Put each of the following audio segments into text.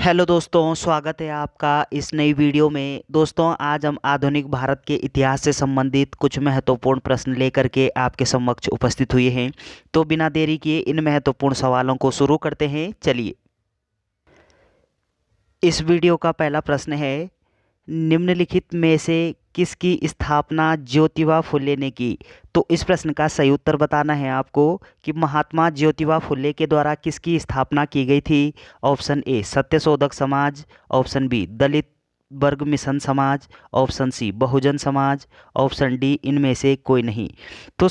Hello दोस्तों, स्वागत है आपका इस नई वीडियो में। दोस्तों, आज हम आधुनिक भारत के इतिहास से संबंधित कुछ महत्वपूर्ण प्रश्न लेकर के आपके समक्ष उपस्थित हुए हैं। तो बिना देरी किए इन महत्वपूर्ण सवालों को शुरू करते हैं। चलिए, इस वीडियो का पहला प्रश्न है, निम्नलिखित में से किसकी स्थापना ज्योतिबा फुले ने की। तो इस प्रश्न का सही उत्तर बताना है आपको कि महात्मा ज्योतिबा फुले के द्वारा किसकी स्थापना की गई थी। ऑप्शन ए सत्यशोधक समाज, ऑप्शन बी दलित वर्ग मिशन समाज, option C Bahujan Samaj, option D इनमें से कोई नहीं। तो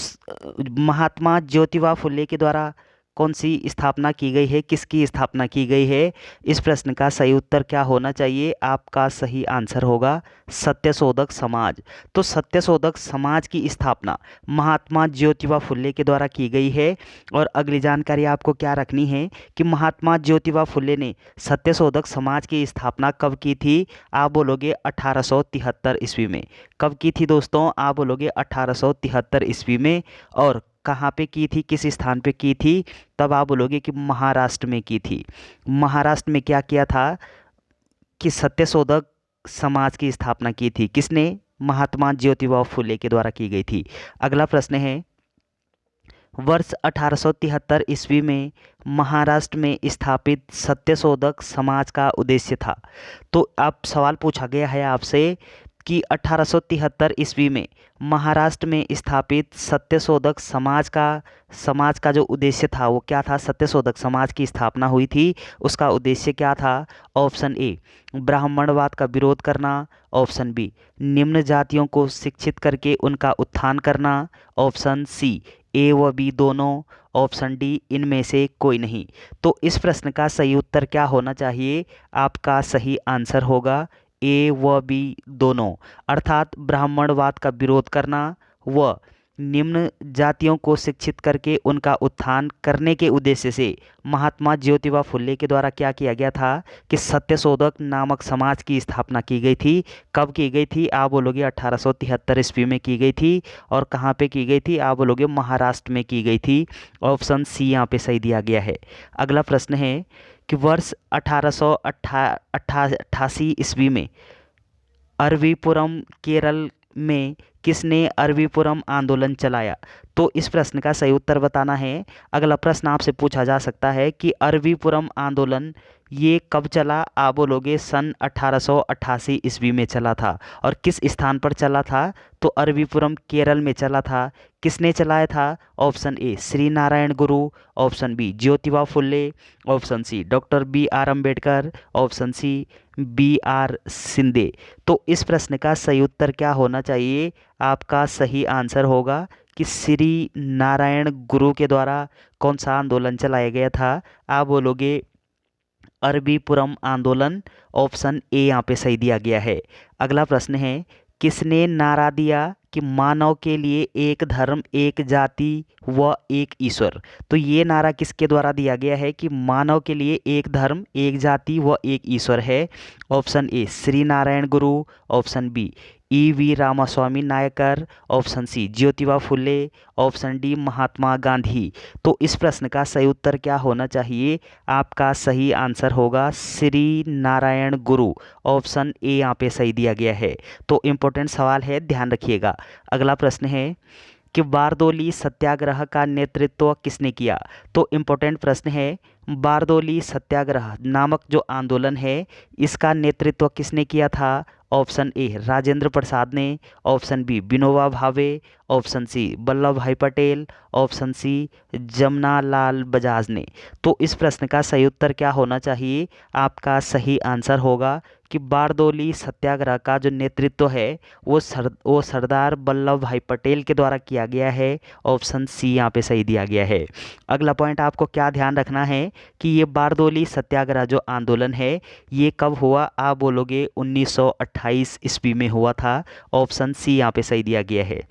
महात्मा ज्योतिबा फुले के द्वारा कौन सी स्थापना की गई है, किसकी स्थापना की गई है। इस प्रश्न का सही उत्तर क्या होना चाहिए। आपका सही आंसर होगा सत्यशोधक समाज। तो सत्यशोधक समाज की स्थापना महात्मा ज्योतिबा फुले के द्वारा की गई है। और अगली जानकारी आपको क्या रखनी है कि महात्मा ज्योतिबा फुले ने सत्यशोधक समाज की स्थापना कब की थी। आप बोलोगे 1873 ईस्वी में। कब की थी दोस्तों। आप बोलोगे 1873 ईस्वी में। और कहाँ पे की थी, किस स्थान पे की थी। तब आप बोलोगे कि महाराष्ट्र में की थी। महाराष्ट्र में क्या किया था कि सत्यशोधक समाज की स्थापना की थी। किसने। महात्मा ज्योतिबा फुले के द्वारा की गई थी। अगला प्रश्न है, वर्ष 1873 ईस्वी में महाराष्ट्र में स्थापित सत्यशोधक समाज का उद्देश्य था। तो अब सवाल पूछा गया है आपसे कि 1873 ईस्वी में महाराष्ट्र में स्थापित सत्यशोधक समाज का जो उद्देश्य था वो क्या था। सत्यशोधक समाज की स्थापना हुई थी, उसका उद्देश्य क्या था। ऑप्शन ए ब्राह्मणवाद का विरोध करना, ऑप्शन बी निम्न जातियों को शिक्षित करके उनका उत्थान करना, ऑप्शन सी ए व बी दोनों, ऑप्शन डी इनमें से कोई नहीं। तो इस प्रश्न का सही उत्तर क्या होना चाहिए। आपका सही आंसर होगा ए व बी दोनों, अर्थात ब्राह्मणवाद का विरोध करना व निम्न जातियों को शिक्षित करके उनका उत्थान करने के उद्देश्य से महात्मा ज्योतिबा फुले के द्वारा क्या किया गया था कि सत्यशोधक नामक समाज की स्थापना की गई थी। कब की गई थी। आप बोलोगे 1873 ईस्वी में की गई थी। और कहाँ पे की गई थी। आप बोलोगे महाराष्ट्र में की गई थी। ऑप्शन सी यहाँ पे सही दिया गया है। अगला प्रश्न है कि वर्ष 1888 ईस्वी में अरवीपुरम केरल में किसने अरवीपुरम आंदोलन चलाया। तो इस प्रश्न का सही उत्तर बताना है। अगला प्रश्न आपसे पूछा जा सकता है कि अरवीपुरम आंदोलन ये कब चला। आप बोलोगे सन 1888 ईस्वी में चला था। और किस स्थान पर चला था। तो अरवीपुरम केरल में चला था। किसने चलाया था। ऑप्शन ए Shri Narayana Guru, option B Jyotiba Phule, option C doctor B R Ambedkar, option C B R Sindhe. तो इस प्रश्न का सही उत्तर क्या होना चाहिए। आपका सही आंसर होगा कि श्री नारायण गुरु के द्वारा कौन सा आंदोलन चलाया गया था। आप बोलोगे अरबीपुरम आंदोलन। ऑप्शन ए यहाँ पे सही दिया गया है। अगला प्रश्न है, किसने नारा दिया कि मानव के लिए एक धर्म एक जाति व एक ईश्वर। तो ये नारा किसके द्वारा दिया गया है कि मानव के लिए एक धर्म एक जाति व एक ईश्वर है। ऑप्शन ए Shri Narayana Guru, option B E V Ramaswamy Naicker, option C Jyotiba Phule, option D Mahatma Gandhi. तो इस प्रश्न का सही उत्तर क्या होना चाहिए। आपका सही आंसर होगा श्री नारायण गुरु। ऑप्शन ए यहाँ पे सही दिया गया है। तो इम्पोर्टेंट सवाल है, ध्यान रखिएगा। अगला प्रश्न है कि बारदोली सत्याग्रह का नेतृत्व किसने किया। तो इम्पोर्टेंट प्रश्न है, बारदोली सत्याग्रह नामक जो आंदोलन है इसका नेतृत्व किसने किया था। ऑप्शन ए राजेंद्र प्रसाद ने, option B Vinoba Bhave, option C Vallabh भाई पटेल, ऑप्शन सी जमना लाल बजाज ने। तो इस प्रश्न का सही उत्तर क्या होना चाहिए। आपका सही आंसर होगा कि बारदोली सत्याग्रह का जो नेतृत्व है वो सरदार वल्लभ भाई पटेल के द्वारा किया गया है। ऑप्शन सी यहाँ पे सही दिया गया है। अगला पॉइंट आपको क्या ध्यान रखना है कि ये बारदोली सत्याग्रह जो आंदोलन है ये कब हुआ। आप बोलोगे 1928 ईस्वी में हुआ था। ऑप्शन सी यहाँ पे सही दिया गया है।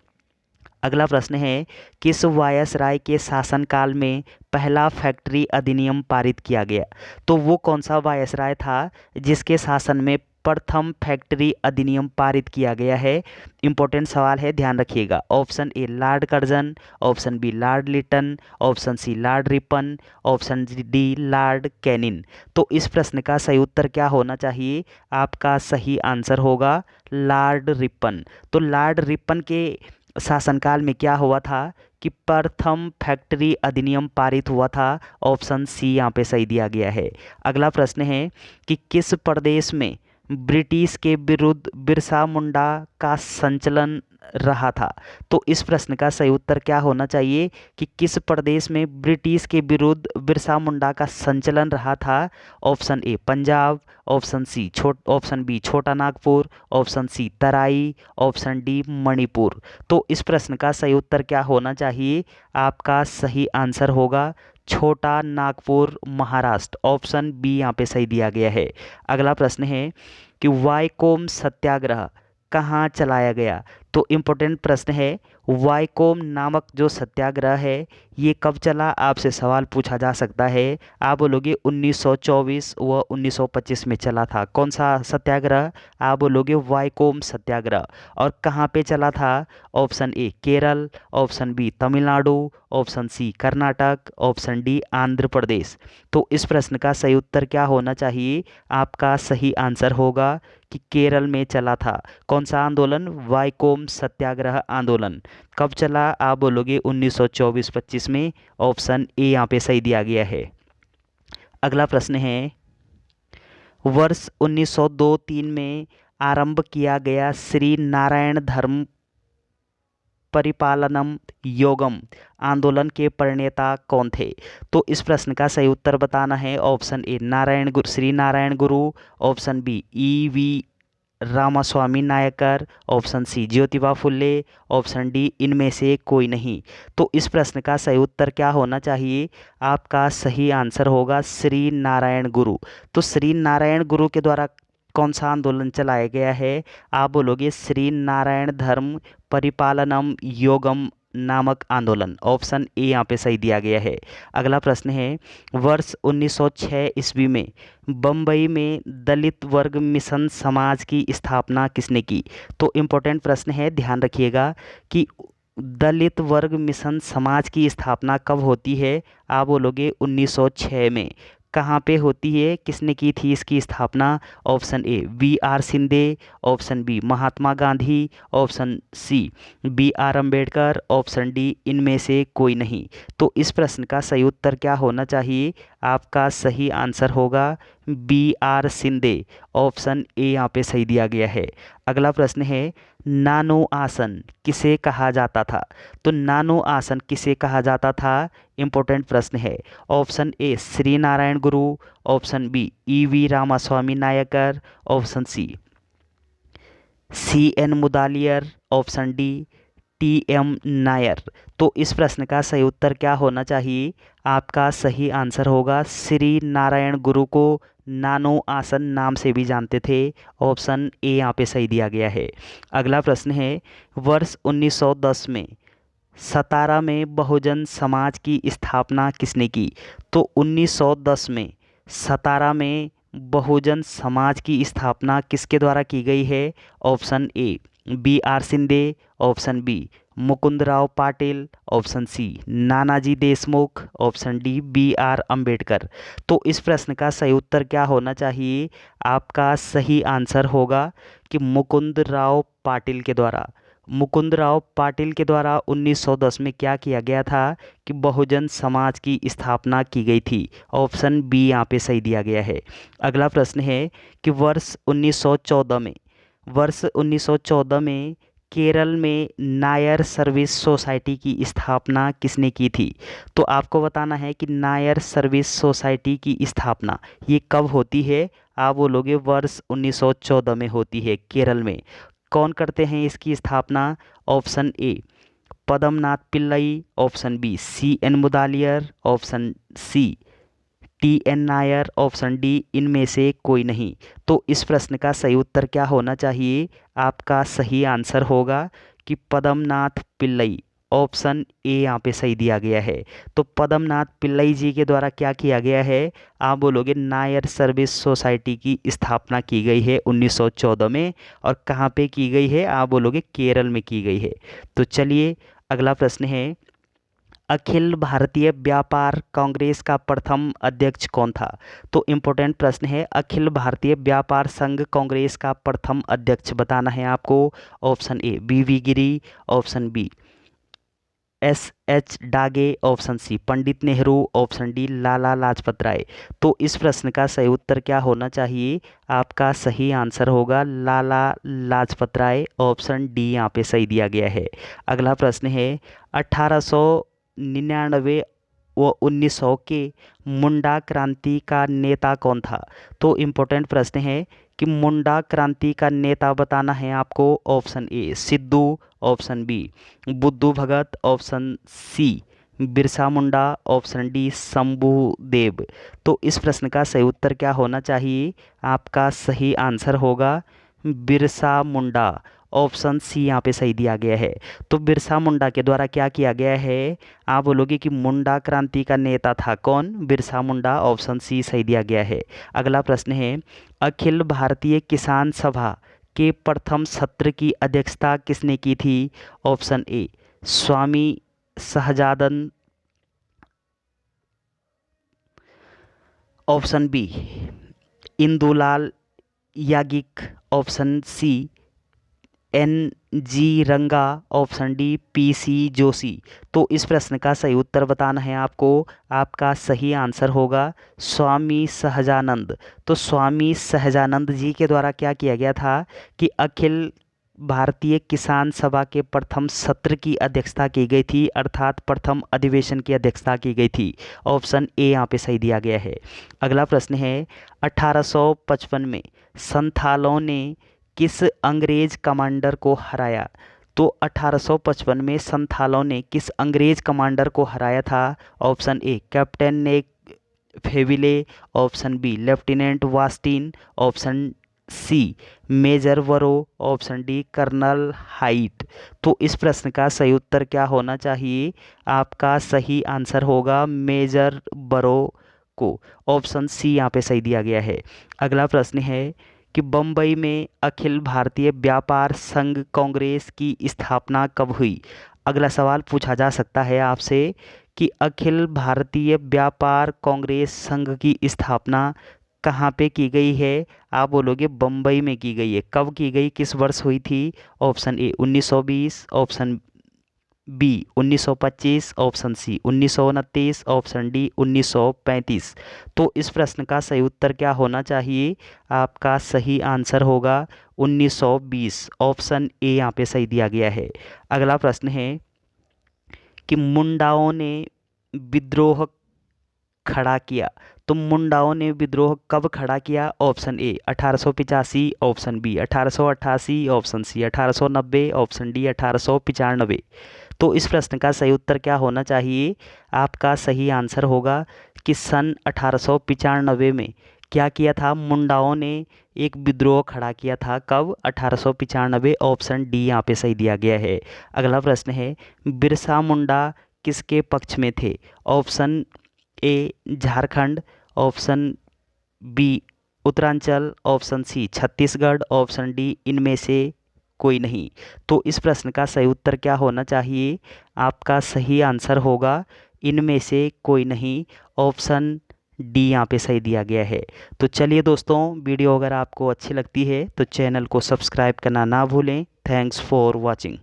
अगला प्रश्न है, किस वायसराय के शासनकाल में पहला फैक्ट्री अधिनियम पारित किया गया। तो वो कौन सा वायसराय था जिसके शासन में प्रथम फैक्ट्री अधिनियम पारित किया गया है? इंपॉर्टेंट सवाल है, ध्यान रखिएगा। Option A Lord Curzon, option B Lord Lytton, option C Lord Ripon, option D Lord Canning. तो इस प्रश्न का सही उत्तर क्या होना चाहिए? आपका सही आंसर होगा लॉर्ड रिपन। तो लॉर्ड रिपन के शासनकाल में क्या हुआ था कि प्रथम फैक्ट्री अधिनियम पारित हुआ था। ऑप्शन सी यहाँ पे सही दिया गया है। अगला प्रश्न है कि किस प्रदेश में ब्रिटिश के विरुद्ध बिरसा मुंडा का संचलन रहा था? तो इस प्रश्न का सही उत्तर क्या होना चाहिए कि किस प्रदेश में ब्रिटिश के विरुद्ध बिरसा मुंडा का संचलन रहा था? Option A Punjab, option B Chota Nagpur, option C Terai, option D Manipur. तो इस प्रश्न का सही उत्तर क्या होना चाहिए? आपका सही आंसर होगा छोटा नागपुर, महाराष्ट्र। ऑप्शन बी यहाँ पे सही दिया गया है। अगला प्रश्न है कि वाईकोम सत्याग्रह कहाँ चलाया गया? तो इम्पोर्टेंट प्रश्न है, वाईकोम नामक जो सत्याग्रह है ये कब चला? आपसे सवाल पूछा जा सकता है। आप बोलोगे 1924 व 1925 में चला था। कौन सा सत्याग्रह? आप बोलोगे वाईकोम सत्याग्रह। और कहाँ पे चला था? Option A Kerala, option B Tamil Nadu, option C Karnataka, option D Andhra Pradesh. तो इस प्रश्न का सही उत्तर क्या होना चाहिए? आपका सही आंसर होगा कि केरल में चला था। कौन सा आंदोलन? वाईकोम सत्याग्रह आंदोलन। कब चला? आप बोलोगे 1924-25 में। ऑप्शन ए यहाँ पे सही दिया गया है। अगला प्रश्न है, वर्ष 1902-3 में आरंभ किया गया श्री नारायण धर्म परिपालनम योगम आंदोलन के प्रणेता कौन थे? तो इस प्रश्न का सही उत्तर बताना है। ऑप्शन ए Shri Narayana Guru, option B E V. Ramaswamy Naicker, option C Jyotiba Phule, option D इनमें से कोई नहीं। तो इस प्रश्न का सही उत्तर क्या होना चाहिए? आपका सही आंसर होगा श्री नारायण गुरु। तो श्री नारायण गुरु के द्वारा कौन सा आंदोलन चलाया गया है? आप बोलोगे श्री नारायण धर्म परिपालनम योगम नामक आंदोलन। ऑप्शन ए यहाँ पे सही दिया गया है। अगला प्रश्न है, वर्ष 1906 ईस्वी में बम्बई में दलित वर्ग मिशन समाज की स्थापना किसने की? तो इम्पोर्टेंट प्रश्न है, ध्यान रखिएगा कि दलित वर्ग मिशन समाज की स्थापना कब होती है? आप बोलोगे 1906 में। कहाँ पे होती है? किसने की थी इसकी स्थापना? Option A V.R. Sindhe, option B Mahatma Gandhi, option C B.R. Ambedkar, option D इनमें से कोई नहीं। तो इस प्रश्न का सही उत्तर क्या होना चाहिए? आपका सही आंसर होगा B.R. सिंधे। ऑप्शन ए यहाँ पे सही दिया गया है। अगला प्रश्न है, नानो आसन किसे कहा जाता था? तो नानो आसन किसे कहा जाता था? इम्पोर्टेंट प्रश्न है। ऑप्शन ए Shri Narayana Guru, option B E V. Ramaswamy Naicker, option C N Mudaliar, option D T.M. Nair. तो इस प्रश्न का सही उत्तर क्या होना चाहिए? आपका सही आंसर होगा श्री नारायण गुरु को नानो आसन नाम से भी जानते थे। ऑप्शन ए यहाँ पे सही दिया गया है। अगला प्रश्न है, वर्ष 1910 में सतारा में बहुजन समाज की स्थापना किसने की? तो 1910 में सतारा में बहुजन समाज की स्थापना किसके द्वारा की गई है? Option A B.R. Sindhe, option B Mukundrao Patil, option C Nanaji Deshmukh, option D B.R. Ambedkar. तो इस प्रश्न का सही उत्तर क्या होना चाहिए? आपका सही आंसर होगा कि मुकुंदराव पाटिल के द्वारा। मुकुंदराव पाटिल के द्वारा 1910 में क्या किया गया था कि बहुजन समाज की स्थापना की गई थी। ऑप्शन बी यहाँ पे सही दिया गया है। अगला प्रश्न है कि वर्ष 1914 में केरल में नायर सर्विस सोसाइटी की स्थापना किसने की थी? तो आपको बताना है कि नायर सर्विस सोसाइटी की स्थापना ये कब होती है? आप बोलोगे वर्ष 1914 में होती है केरल में। कौन करते हैं इसकी स्थापना? Option A Padmanath Pillai, option B C.N. Mudaliar, option C T.N. Nair, option D इनमें से कोई नहीं। तो इस प्रश्न का सही उत्तर क्या होना चाहिए? आपका सही आंसर होगा कि पदमनाथ पिल्लई। ऑप्शन ए यहाँ पे सही दिया गया है। तो पद्मनाथ पिल्लई जी के द्वारा क्या किया गया है, आप बोलोगे नायर सर्विस सोसाइटी की स्थापना की गई है 1914 में। और कहाँ पे की गई है, आप बोलोगे केरल में की गई है। तो चलिए अगला प्रश्न है, अखिल भारतीय व्यापार कांग्रेस का प्रथम अध्यक्ष कौन था। तो इम्पोर्टेंट प्रश्न है, अखिल भारतीय व्यापार संघ कांग्रेस का प्रथम अध्यक्ष बताना है आपको। Option A V Giri, option B S डागे, option C Pandit Nehru, option D Lala Lajpat Rai. तो इस प्रश्न का सही उत्तर क्या होना चाहिए, आपका सही आंसर होगा लाला लाजपत राय, ऑप्शन डी यहाँ पे सही दिया गया है। अगला प्रश्न है, 1899 व 1900 के मुंडा क्रांति का नेता कौन था। तो इम्पोर्टेंट प्रश्न है कि मुंडा क्रांति का नेता बताना है आपको। Option A Sidhu, option B Buddhu Bhagat, option C Birsa Munda, option D Shambhudev. तो इस प्रश्न का सही उत्तर क्या होना चाहिए, आपका सही आंसर होगा बिरसा मुंडा, ऑप्शन सी यहाँ पे सही दिया गया है। तो बिरसा मुंडा के द्वारा क्या किया गया है, आप बोलोगे कि मुंडा क्रांति का नेता था कौन, बिरसा मुंडा, ऑप्शन सी सही दिया गया है। अगला प्रश्न है, अखिल भारतीय किसान सभा के प्रथम सत्र की अध्यक्षता किसने की थी। Option A Swami Sahajanand, option B Indulal Yagnik, option C N G Ranga, option D P C Joshi. तो इस प्रश्न का सही उत्तर बताना है आपको, आपका सही आंसर होगा स्वामी सहजानंद। तो स्वामी सहजानंद जी के द्वारा क्या किया गया था कि अखिल भारतीय किसान सभा के प्रथम सत्र की अध्यक्षता की गई थी, अर्थात प्रथम अधिवेशन की अध्यक्षता की गई थी। ऑप्शन ए यहाँ पे सही दिया गया है। अगला प्रश्न है, 1855 में संथालों ने किस अंग्रेज कमांडर को हराया। तो 1855 में संथालों ने किस अंग्रेज कमांडर को हराया था। Option A captain Nek Faville, option B lieutenant Wastin, option C major Waro, option D colonel Hight. तो इस प्रश्न का सही उत्तर क्या होना चाहिए, आपका सही आंसर होगा मेजर बरो को, ऑप्शन सी यहाँ पे सही दिया गया है। अगला प्रश्न है कि बम्बई में अखिल भारतीय व्यापार संघ कांग्रेस की स्थापना कब हुई। अगला सवाल पूछा जा सकता है आपसे कि अखिल भारतीय व्यापार कांग्रेस संघ की स्थापना कहाँ पे की गई है। आप बोलोगे बम्बई में की गई है, कब की गई, किस वर्ष हुई थी। Option A 1920, option B 1925, option C 1929, option D 1935। तो इस प्रश्न का सही उत्तर क्या होना चाहिए, आपका सही आंसर होगा 1920, ऑप्शन ए यहाँ पे सही दिया गया है। अगला प्रश्न है कि मुंडाओं ने विद्रोह खड़ा किया। तो मुंडाओं ने विद्रोह कब खड़ा किया। Option A 1885, option B 1888, option C 1890, option D 1895। तो इस प्रश्न का सही उत्तर क्या होना चाहिए, आपका सही आंसर होगा कि सन 1895 में क्या किया था, मुंडाओं ने एक विद्रोह खड़ा किया था, कब, 1895, ऑप्शन डी यहाँ पे सही दिया गया है। अगला प्रश्न है, बिरसा मुंडा किसके पक्ष में थे। Option A Jharkhand, option B Uttaranchal, option C Chhattisgarh, option D इनमें से कोई नहीं। तो इस प्रश्न का सही उत्तर क्या होना चाहिए, आपका सही आंसर होगा इनमें से कोई नहीं, ऑप्शन डी यहाँ पे सही दिया गया है। तो चलिए दोस्तों, वीडियो अगर आपको अच्छी लगती है तो चैनल को सब्सक्राइब करना ना भूलें। Thanks for watching.